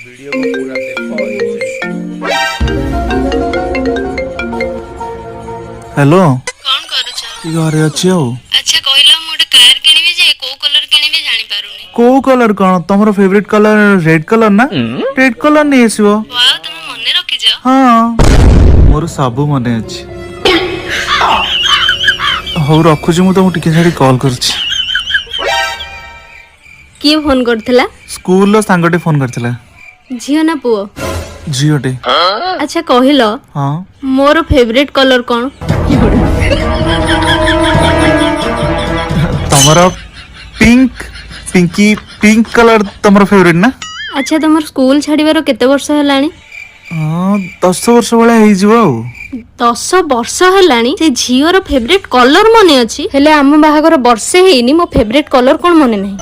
Video को पूरा देखो और enjoy हेलो कौन करूछ? घरे अच्छी हो अच्छा कहलो मु गोटे कार किनिबे जे को कलर किनिबे जानि पारुनी। को कलर कौन तुम फेवरेट कलर रेड कलर ना रेड कलर नहीं आसो वाओ तुम मने रखिज। हाँ मोर सबू मन अच्छी हौ रखुची मु तुमको टिके छाड़ी कॉल करछि किए फोन करथिला? स्कूल रो सांगटे फोन करथिला झियो ना पुओ? झियोटे अच्छा कहलो हाँ मोर फेवरेट कलर कौन? तमरो पिंक पिंकी पिंक कलर तमरो फेवरेट ना अच्छा तुमर स्कूल छाड़ीबार केते वर्ष हेलानी? हाँ 10 वर्ष वाला हो जिवो आउ 10 वर्ष हेलानी से झियोर फेवरेट कलर मने अछि हेले आम बाहागर वर्षे हेइनी मो फेवरेट कलर कोन मने नाही।